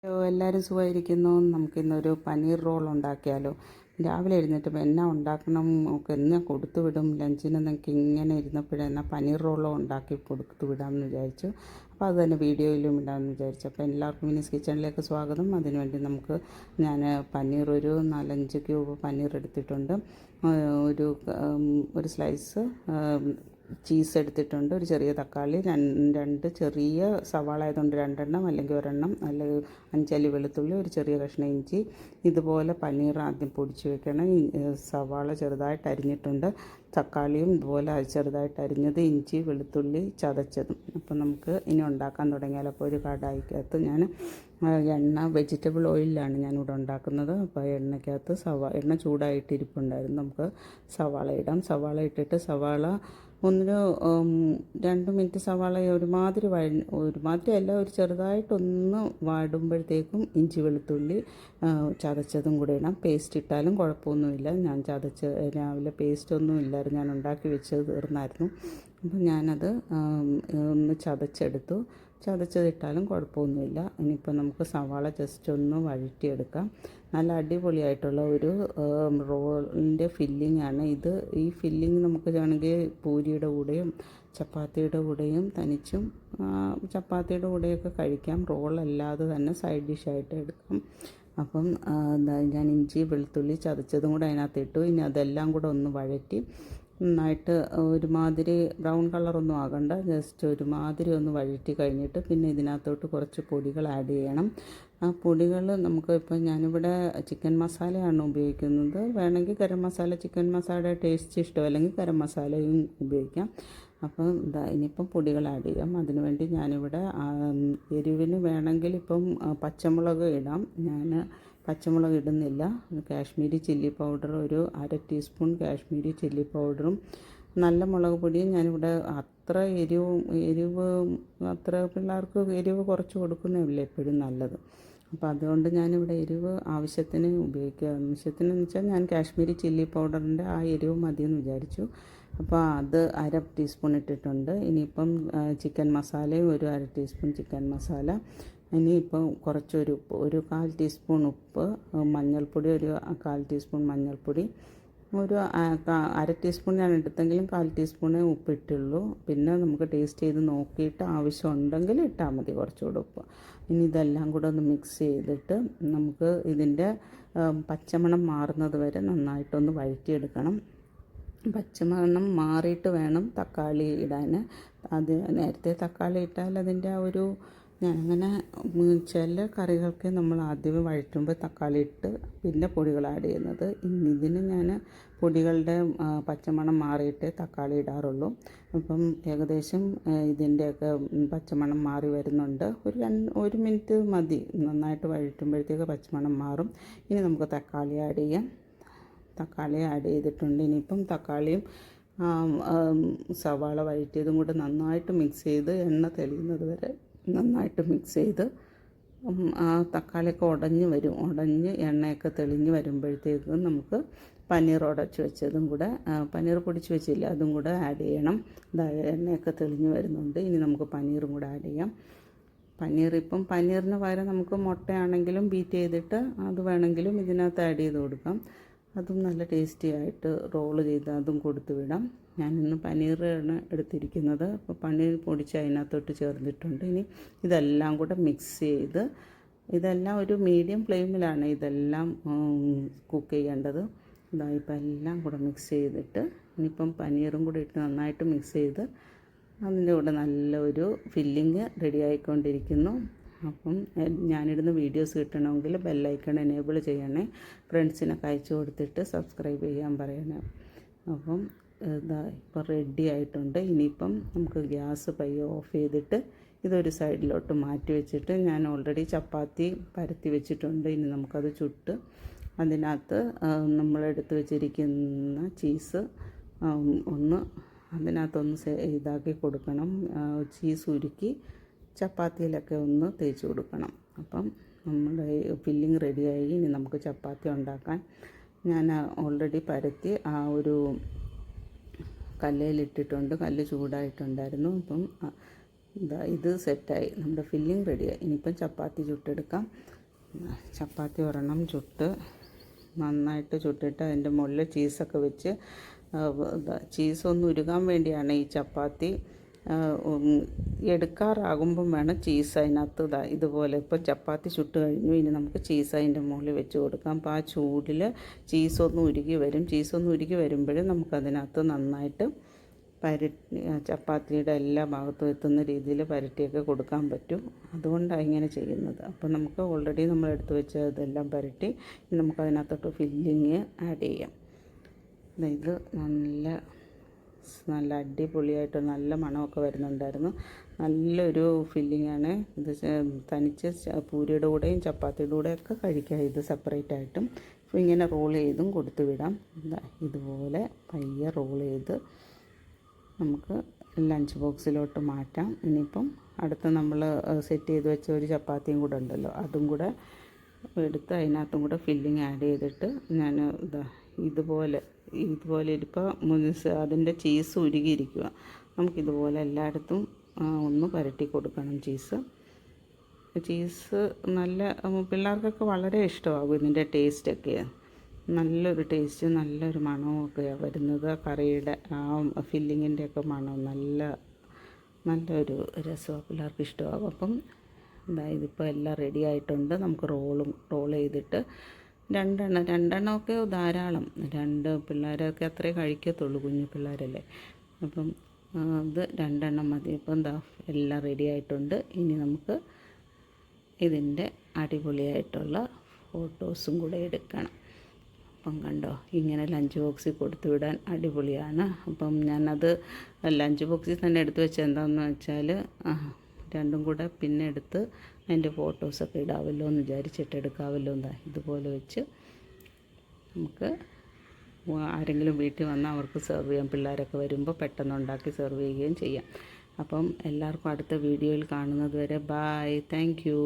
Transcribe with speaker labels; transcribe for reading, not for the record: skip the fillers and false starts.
Speaker 1: എല്ലാവരും സുഖമായിരിക്കുന്നു. നമുക്കിന്നൊരു പനീർ റോൾ ഉണ്ടാക്കിയാലോ. രാവിലെ എഴുന്നേറ്റപ്പോൾ എന്നാ ഉണ്ടാക്കണം ഒക്കെ എന്നാ കൊടുത്തു വിടും ലഞ്ചിന് നിങ്ങൾക്ക് ഇങ്ങനെ ഇരുന്നപ്പോഴെന്നാ പനീർ റോളോ ഉണ്ടാക്കി കൊടുത്തു വിടാമെന്ന് വിചാരിച്ചു. അപ്പോൾ അത് തന്നെ വീഡിയോയിലും ഇടാമെന്ന് വിചാരിച്ചു. അപ്പോൾ എല്ലാവർക്കും മിനിസ് കിച്ചണിലേക്ക് സ്വാഗതം. അതിനുവേണ്ടി ഞാൻ പനീർ ഒരു 4-5 ക്യൂബ് പനീർ എടുത്തിട്ടുണ്ട്. ഒരു സ്ലൈസ് ചീസ് എടുത്തിട്ടുണ്ട്. ഒരു ചെറിയ തക്കാളി, രണ്ട് ചെറിയ സവാള ആയതുകൊണ്ട് 2 അല്ലെങ്കിൽ 1 അല്ലെങ്കിൽ 5 അല്ലി വെളുത്തുള്ളി, ഒരു ചെറിയ കഷ്ണം ഇഞ്ചി. ഇതുപോലെ പനീർ ആദ്യം പൊടിച്ച് വെക്കണം. സവാള ചെറുതായിട്ട് അരിഞ്ഞിട്ടുണ്ട്, തക്കാളിയും ഇതുപോലെ ചെറുതായിട്ട് അരിഞ്ഞത്, ഇഞ്ചി വെളുത്തുള്ളി ചതച്ചതും. അപ്പോൾ നമുക്ക് ഇനി ഉണ്ടാക്കാൻ തുടങ്ങിയാൽ. അപ്പോൾ ഒരു കടായിക്കകത്ത് ഞാൻ വെജിറ്റബിൾ ഓയിലാണ് ഞാനിവിടെ ഉണ്ടാക്കുന്നത്. അപ്പോൾ എണ്ണയ്ക്കകത്ത് എണ്ണ ചൂടായിട്ടിരിപ്പുണ്ടായിരുന്നു. നമുക്ക് സവാള ഇടാം. സവാള ഇട്ടിട്ട് സവാള 2 മിനിറ്റ് സവാള ഒരുമാതിരി അല്ല, ഒരു ചെറുതായിട്ടൊന്ന് വാടുമ്പോഴത്തേക്കും ഇഞ്ചി വെളുത്തുള്ളി ചതച്ചതും കൂടെ ഇടാം. പേസ്റ്റ് ഇട്ടാലും കുഴപ്പമൊന്നുമില്ല. ഞാൻ രാവിലെ പേസ്റ്റൊന്നും ഇല്ലായിരുന്നു, ഞാൻ ഉണ്ടാക്കി വെച്ചത് തീർന്നായിരുന്നു. അപ്പം ഞാനത് ഒന്ന് ചതച്ചതിട്ടാലും കുഴപ്പമൊന്നുമില്ല. ഇനിയിപ്പോൾ നമുക്ക് സവാള ജസ്റ്റ് ഒന്ന് വഴറ്റിയെടുക്കാം. നല്ല അടിപൊളിയായിട്ടുള്ള ഒരു റോളിൻ്റെ ഫില്ലിംഗ് ഇത്. ഈ ഫില്ലിങ് നമുക്ക് വേണമെങ്കിൽ പൂരിയുടെ കൂടെയും ചപ്പാത്തിയുടെ കൂടെയും തനിച്ചും ചപ്പാത്തിയുടെ കൂടെയൊക്കെ കഴിക്കാം. റോളല്ലാതെ തന്നെ സൈഡ് ഡിഷായിട്ട് എടുക്കാം. അപ്പം ഞാൻ ഇഞ്ചി വെളുത്തുള്ളി ചതച്ചതും കൂടെ അതിനകത്തിട്ടു. ഇനി അതെല്ലാം കൂടെ ഒന്ന് വഴറ്റി നന്നായിട്ട് ഒരുമാതിരി ബ്രൗൺ കളറൊന്നും ആകണ്ട, ജസ്റ്റ് ഒരുമാതിരി ഒന്ന് വഴറ്റി കഴിഞ്ഞിട്ട് പിന്നെ ഇതിനകത്തോട്ട് കുറച്ച് പൊടികൾ ആഡ് ചെയ്യണം. ആ പൊടികൾ ഇപ്പം ഞാനിവിടെ ചിക്കൻ മസാലയാണ് ഉപയോഗിക്കുന്നത്. വേണമെങ്കിൽ ഗരം മസാല, ചിക്കൻ മസാല ടേസ്റ്റ് ഇഷ്ടമല്ലെങ്കിൽ ഗരം മസാലയും ഉപയോഗിക്കാം. അപ്പം ഇനിയിപ്പം പൊടികൾ ആഡ് ചെയ്യാം. അതിനുവേണ്ടി ഞാനിവിടെ എരിവിന് വേണമെങ്കിൽ ഇപ്പം പച്ചമുളക് ഇടാം. ഞാൻ പച്ചമുളക് ഇടുന്നില്ല. കാശ്മീരി ചില്ലി പൗഡർ, ഒരു 1/2 ടീസ്പൂൺ കാശ്മീരി ചില്ലി പൗഡറും നല്ല മുളക് പൊടിയും. ഞാനിവിടെ അത്ര പിള്ളേർക്ക് എരിവ് കുറച്ച് കൊടുക്കുന്നതല്ലേ എപ്പോഴും നല്ലത്. അപ്പോൾ അതുകൊണ്ട് ഞാനിവിടെ എരിവ് ആവശ്യത്തിന് ഉപയോഗിക്കുക. ആവശ്യത്തിനെന്ന് വെച്ചാൽ ഞാൻ കാശ്മീരി ചില്ലി പൗഡറിൻ്റെ ആ എരിവ് മതിയെന്ന് വിചാരിച്ചു. അപ്പോൾ അത് 1/2 ടീസ്പൂൺ ഇട്ടിട്ടുണ്ട്. ഇനിയിപ്പം ചിക്കൻ മസാലയും ഒരു 1/2 ടീസ്പൂൺ ചിക്കൻ മസാല. ഇനിയിപ്പം കുറച്ചൊരു ഉപ്പ്, ഒരു 1/4 ടീസ്പൂൺ ഉപ്പ്, മഞ്ഞൾപ്പൊടി ഒരു 1/4 ടീസ്പൂൺ മഞ്ഞൾപ്പൊടി, ഒരു 1/2 ടീസ്പൂൺ ഞാൻ എടുത്തെങ്കിലും 1/4 ടീസ്പൂണേ ഉപ്പിട്ടുള്ളൂ. പിന്നെ നമുക്ക് ടേസ്റ്റ് ചെയ്ത് നോക്കിയിട്ട് ആവശ്യമുണ്ടെങ്കിൽ ഇട്ടാൽ മതി കുറച്ചുകൂടെ ഉപ്പ്. ഇനി ഇതെല്ലാം കൂടെ ഒന്ന് മിക്സ് ചെയ്തിട്ട് നമുക്ക് ഇതിൻ്റെ പച്ചമണം മാറുന്നത് വരെ നന്നായിട്ടൊന്ന് വഴറ്റിയെടുക്കണം. പച്ചമണം മാറിയിട്ട് വേണം തക്കാളി ഇടാൻ. അത് നേരത്തെ തക്കാളി ഇട്ടാൽ അതിൻ്റെ ആ ഒരു ഞാനങ്ങനെ ചില കറികൾക്ക് നമ്മൾ ആദ്യമേ വഴറ്റുമ്പോൾ തക്കാളി ഇട്ട് പിന്നെ പൊടികൾ ആഡ് ചെയ്യുന്നത്. ഇതിന് ഞാൻ പൊടികളുടെ പച്ചമണം മാറിയിട്ടേ തക്കാളി ഇടാറുള്ളൂ. അപ്പം ഏകദേശം ഇതിൻ്റെയൊക്കെ പച്ചമണം മാറി വരുന്നുണ്ട്. ഒരു മിനിറ്റ് മതി, നന്നായിട്ട് വഴറ്റുമ്പോഴത്തേക്ക് പച്ചമണം മാറും. ഇനി നമുക്ക് തക്കാളി ആഡ് ചെയ്യാം. തക്കാളി ആഡ് ചെയ്തിട്ടുണ്ട്. ഇനിയിപ്പം തക്കാളിയും സവാള വഴറ്റിയതും കൂടെ നന്നായിട്ട് മിക്സ് ചെയ്ത് എണ്ണ തെളിയുന്നത് വരെ നന്നായിട്ട് മിക്സ് ചെയ്ത് ആ തക്കാളിയൊക്കെ ഉടഞ്ഞ് എണ്ണയൊക്കെ തെളിഞ്ഞ് വരുമ്പോഴത്തേക്കും നമുക്ക് പനീർ ഉടച്ച് വെച്ചതും കൂടെ, പനീർ പൊടിച്ച് വെച്ചില്ല, അതും കൂടെ ആഡ് ചെയ്യണം. എണ്ണയൊക്കെ തെളിഞ്ഞ് വരുന്നുണ്ട്. ഇനി നമുക്ക് പനീറും കൂടെ ആഡ് ചെയ്യാം. പനീറിന് പകരം നമുക്ക് മുട്ടയാണെങ്കിലും ബീറ്റ് ചെയ്തിട്ട് അത് വേണമെങ്കിലും ഇതിനകത്ത് ആഡ് ചെയ്ത് കൊടുക്കാം. അതും നല്ല ടേസ്റ്റി ആയിട്ട് റോള് ചെയ്ത് അതും കൊടുത്തു വിടാം. ഞാനിന്ന് പനീറാണ് എടുത്തിരിക്കുന്നത്. അപ്പോൾ പനീർ പൊടിച്ച് അതിനകത്തോട്ട് ചേർന്നിട്ടുണ്ട്. ഇനി ഇതെല്ലാം കൂടെ മിക്സ് ചെയ്ത്, ഇതെല്ലാം ഒരു മീഡിയം ഫ്ലെയിമിലാണ് ഇതെല്ലാം കുക്ക് ചെയ്യേണ്ടത്. ഇപ്പം എല്ലാം കൂടെ മിക്സ് ചെയ്തിട്ട് ഇനിയിപ്പം പനീറും കൂടി ഇട്ട് നന്നായിട്ട് മിക്സ് ചെയ്ത് അതിൻ്റെ കൂടെ നല്ലൊരു ഫില്ലിങ് റെഡി ആയിക്കൊണ്ടിരിക്കുന്നു. അപ്പം ഞാനിടുന്ന വീഡിയോസ് കിട്ടണമെങ്കിൽ ബെല്ലൈക്കൺ എനേബിൾ ചെയ്യണേ. ഫ്രണ്ട്സിനൊക്കെ അയച്ചു കൊടുത്തിട്ട് സബ്സ്ക്രൈബ് ചെയ്യാൻ പറയണേ. അപ്പം ഇപ്പോൾ റെഡി ആയിട്ടുണ്ട്. ഇനിയിപ്പം നമുക്ക് ഗ്യാസ് പയ്യെ ഓഫ് ചെയ്തിട്ട് ഇതൊരു സൈഡിലോട്ട് മാറ്റി വെച്ചിട്ട് ഞാൻ ഓൾറെഡി ചപ്പാത്തി പരത്തി വെച്ചിട്ടുണ്ട്. ഇനി നമുക്കത് ചുട്ട് അതിനകത്ത് നമ്മളെടുത്ത് വെച്ചിരിക്കുന്ന ചീസ് അതിനകത്തൊന്ന് ഇതാക്കി കൊടുക്കണം. ചീസ് ഉരുക്കി ചപ്പാത്തിയിലൊക്കെ ഒന്ന് തേച്ച് കൊടുക്കണം. അപ്പം നമ്മുടെ ഫില്ലിങ് റെഡിയായി. ഇനി നമുക്ക് ചപ്പാത്തി ഉണ്ടാക്കാൻ ഞാൻ ഓൾറെഡി പരത്തി ആ ഒരു കല്ലിലിട്ടിട്ടുണ്ട്. കല്ല് ചൂടായിട്ടുണ്ടായിരുന്നു. അപ്പം ഇത് സെറ്റായി, നമ്മുടെ ഫില്ലിങ് റെഡിയായി. ഇനിയിപ്പം ചപ്പാത്തി ചുട്ടെടുക്കാം. ചപ്പാത്തി ഒരെണ്ണം ചുട്ട് നന്നായിട്ട് ചുട്ടിട്ട് അതിൻ്റെ മുകളിൽ ചീസൊക്കെ വെച്ച്, ചീസൊന്ന് ഉരുകാൻ വേണ്ടിയാണ് ഈ ചപ്പാത്തി എടുക്കാറാകുമ്പം വേണം ചീസ് അതിനകത്ത് ഇതുപോലെ. ഇപ്പോൾ ചപ്പാത്തി ചുട്ട് കഴിഞ്ഞു, ഇനി നമുക്ക് ചീസ് അതിൻ്റെ മുകളിൽ വെച്ച് കൊടുക്കാം. അപ്പോൾ ആ ചൂടിൽ ചീസൊന്ന് ഉരുകി വരും. ചീസൊന്ന് ഉരുകി വരുമ്പോഴും നമുക്കതിനകത്ത് നന്നായിട്ട് ചപ്പാത്തിയുടെ എല്ലാ ഭാഗത്തും എത്തുന്ന രീതിയിൽ പരട്ടിയൊക്കെ കൊടുക്കാൻ പറ്റും. അതുകൊണ്ടാണ് ഇങ്ങനെ ചെയ്യുന്നത്. അപ്പോൾ നമുക്ക് ഓൾറെഡി നമ്മൾ എടുത്ത് വെച്ച ഇതെല്ലാം പരട്ടി നമുക്കതിനകത്തോട്ട് ഫില്ലിങ് ആഡ് ചെയ്യാം. ഇത് നല്ല അടിപൊളിയായിട്ട് നല്ല മണമൊക്കെ വരുന്നുണ്ടായിരുന്നു. നല്ലൊരു ഫില്ലിങ്ങാണ് ഇത്. തനിച്ച് പൂരിയുടെ കൂടെയും ചപ്പാത്തിയുടെ കൂടെയൊക്കെ കഴിക്കാം ഇത് സെപ്പറേറ്റ് ആയിട്ടും. അപ്പോൾ ഇങ്ങനെ റോൾ ചെയ്തും കൊടുത്തു വിടാം. ഇതുപോലെ പയ്യെ റോൾ ചെയ്ത് നമുക്ക് ലഞ്ച് ബോക്സിലോട്ട് മാറ്റാം. ഇനിയിപ്പം അടുത്ത് നമ്മൾ സെറ്റ് ചെയ്ത് വെച്ച ഒരു ചപ്പാത്തിയും കൂടെ ഉണ്ടല്ലോ, അതും കൂടെ എടുത്ത് അതിനകത്തും കൂടെ ഫില്ലിങ് ആഡ് ചെയ്തിട്ട് ഞാൻ ഇതുപോലെ ഇപ്പോൾ അതിൻ്റെ ചീസ് ഉരുകിയിരിക്കുക. നമുക്കിതുപോലെ എല്ലായിടത്തും ഒന്ന് പരട്ടി കൊടുക്കണം ചീസ് നല്ല പിള്ളേർക്കൊക്കെ വളരെ ഇഷ്ടമാകും. ഇതിൻ്റെ ടേസ്റ്റൊക്കെ നല്ലൊരു ടേസ്റ്റ്, നല്ലൊരു മണമൊക്കെ വരുന്നത്. കറിയുടെ ആ ഫില്ലിങ്ങിൻ്റെയൊക്കെ മണം നല്ലൊരു രസമാണ്, പിള്ളേർക്ക് ഇഷ്ടമാകും. അപ്പം ഇതിപ്പോൾ എല്ലാം റെഡി ആയിട്ടുണ്ട്. നമുക്ക് റോൾ ചെയ്തിട്ട് രണ്ടെണ്ണമൊക്കെ ധാരാളം. 2 പിള്ളേരൊക്കെ അത്രേ കഴിക്കത്തുള്ളൂ, കുഞ്ഞു പിള്ളേരല്ലേ. അപ്പം ഇത് 2 എണ്ണം മതി. അപ്പം എല്ലാം റെഡി ആയിട്ടുണ്ട്. ഇനി നമുക്ക് ഇതിൻ്റെ അടിപൊളിയായിട്ടുള്ള ഫോട്ടോസും കൂടെ എടുക്കണം. അപ്പം കണ്ടോ, ഇങ്ങനെ ലഞ്ച് ബോക്സിൽ കൊടുത്തു വിടാൻ അടിപൊളിയാണ്. അപ്പം ഞാനത് ലഞ്ച് ബോക്സിൽ തന്നെ എടുത്തു വെച്ചത് എന്താണെന്ന് വെച്ചാൽ രണ്ടും കൂടെ പിന്നെ എടുത്ത് അതിൻ്റെ ഫോട്ടോസൊക്കെ ഇടാമല്ലോ എന്ന് വിചാരിച്ചിട്ട് എടുക്കാമല്ലോ. ഇതുപോലെ വെച്ച് നമുക്ക് ആരെങ്കിലും വീട്ടിൽ വന്നാൽ അവർക്ക് സെർവ് ചെയ്യാം. പിള്ളേരൊക്കെ വരുമ്പോൾ പെട്ടെന്ന് ഉണ്ടാക്കി സെർവ് ചെയ്യുകയും ചെയ്യാം. അപ്പം എല്ലാവർക്കും അടുത്ത വീഡിയോയിൽ കാണുന്നത് വരെ ബായ്, താങ്ക് യു.